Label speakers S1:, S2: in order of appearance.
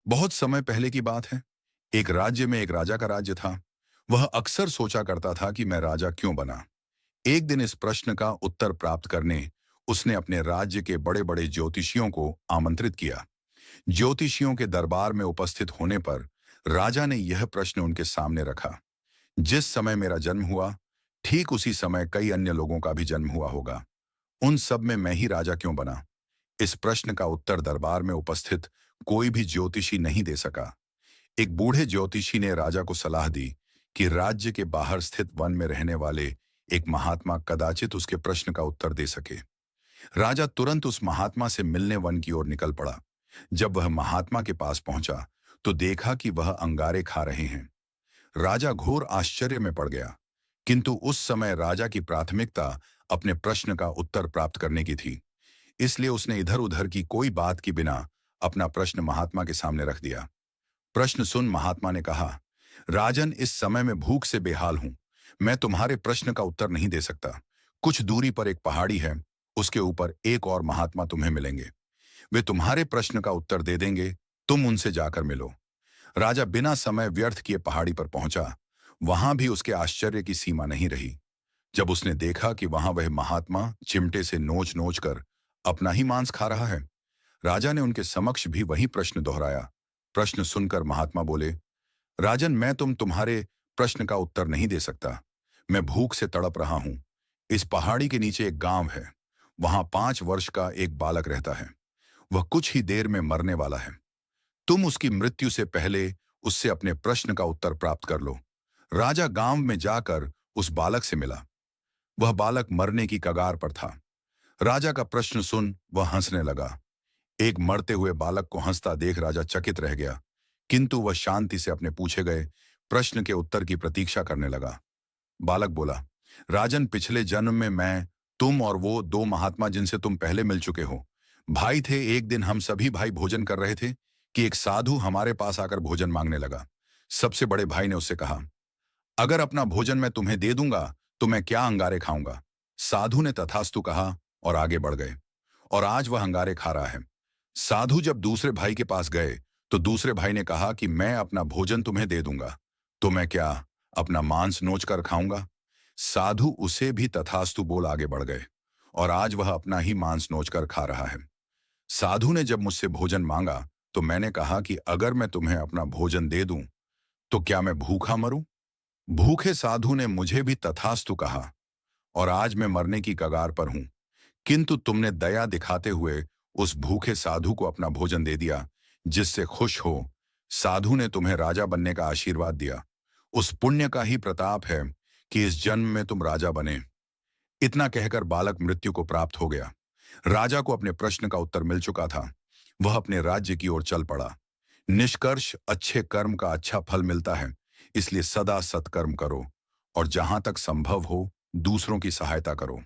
S1: बहुत समय पहले की बात है। एक राज्य में एक राजा का राज्य था। वह अक्सर सोचा करता था कि मैं राजा क्यों बना। एक दिन इस प्रश्न का उत्तर प्राप्त करने उसने अपने राज्य के बड़े बड़े ज्योतिषियों को आमंत्रित किया। ज्योतिषियों के दरबार में उपस्थित होने पर राजा ने यह प्रश्न उनके सामने रखा। जिस समय मेरा जन्म हुआ, ठीक उसी समय कई अन्य लोगों का भी जन्म हुआ होगा। उन सब में मैं ही राजा क्यों बना? इस प्रश्न का उत्तर दरबार में उपस्थित कोई भी ज्योतिषी नहीं दे सका। एक बूढ़े ज्योतिषी ने राजा को सलाह दी कि राज्य के बाहर स्थित वन में रहने वाले एक महात्मा कदाचित उसके प्रश्न का उत्तर दे सके। राजा तुरंत उस महात्मा से मिलने वन की ओर निकल पड़ा। जब वह महात्मा के पास पहुंचा तो देखा कि वह अंगारे खा रहे हैं। राजा घोर आश्चर्य में पड़ गया, किंतु उस समय राजा की प्राथमिकता अपने प्रश्न का उत्तर प्राप्त करने की थी। इसलिए उसने इधर उधर की कोई बात की बिना अपना प्रश्न महात्मा के सामने रख दिया। प्रश्न सुन, महात्मा ने कहा, राजन, इस समय में भूख से बेहाल हूं। मैं तुम्हारे प्रश्न का उत्तर नहीं दे सकता। कुछ दूरी पर एक पहाड़ी है, उसके ऊपर एक और महात्मा तुम्हें मिलेंगे। वे तुम्हारे प्रश्न का उत्तर दे देंगे। तुम उनसे जाकर मिलो। राजा बिना समय व्यर्थ किए पहाड़ी पर पहुंचा। वहां भी उसके आश्चर्य की सीमा नहीं रही जब उसने देखा कि वहां वह महात्मा चिमटे से नोच नोच कर अपना ही मांस खा रहा है। राजा ने उनके समक्ष भी वही प्रश्न दोहराया। प्रश्न सुनकर महात्मा बोले, राजन, मैं तुम्हारे प्रश्न का उत्तर नहीं दे सकता। मैं भूख से तड़प रहा हूं। इस पहाड़ी के नीचे एक गांव है। वहां 5 वर्ष का एक बालक रहता है। वह कुछ ही देर में मरने वाला है। तुम उसकी मृत्यु से पहले उससे अपने प्रश्न का उत्तर प्राप्त कर लो। राजा गांव में जाकर उस बालक से मिला। वह बालक मरने की कगार पर था। राजा का प्रश्न सुन वह हंसने लगा। एक मरते हुए बालक को हंसता देख राजा चकित रह गया, किंतु वह शांति से अपने पूछे गए प्रश्न के उत्तर की प्रतीक्षा करने लगा। बालक बोला, राजन, पिछले जन्म में मैं, तुम और वो 2 महात्मा जिनसे तुम पहले मिल चुके हो, भाई थे। एक दिन हम सभी भाई भोजन कर रहे थे कि एक साधु हमारे पास आकर भोजन मांगने लगा। सबसे बड़े भाई ने उससे कहा, अगर अपना भोजन मैं तुम्हें दे दूंगा तो मैं क्या अंगारे खाऊंगा? साधु ने तथास्तु कहा और आगे बढ़ गए। और आज वह अंगारे खा रहा है। साधु जब दूसरे भाई के पास गए तो दूसरे भाई ने कहा कि मैं अपना भोजन तुम्हें दे दूंगा, तो मैं क्या अपना मांस नोच कर खाऊंगा? साधु उसे भी तथास्तु बोल आगे बढ़ गए और आज वह अपना ही मांस नोच कर खा रहा है। साधु ने जब मुझसे भोजन मांगा तो मैंने कहा कि अगर मैं तुम्हें अपना भोजन दे दूं तो क्या मैं भूखा मरूं? भूखे साधु ने मुझे भी तथास्तु कहा और आज मैं मरने की कगार पर हूं, किंतु तुमने दया दिखाते हुए उस भूखे साधु को अपना भोजन दे दिया, जिससे खुश हो। साधु ने तुम्हें राजा बनने का आशीर्वाद दिया। उस पुण्य का ही प्रताप है कि इस जन्म में तुम राजा बने। इतना कहकर बालक मृत्यु को प्राप्त हो गया। राजा को अपने प्रश्न का उत्तर मिल चुका था। वह अपने राज्य की ओर चल पड़ा। निष्कर्ष, अच्छे कर्म का अच्छा फल मिलता है, इसलिए सदा सत्कर्म करो और जहां तक संभव हो दूसरों की सहायता करो।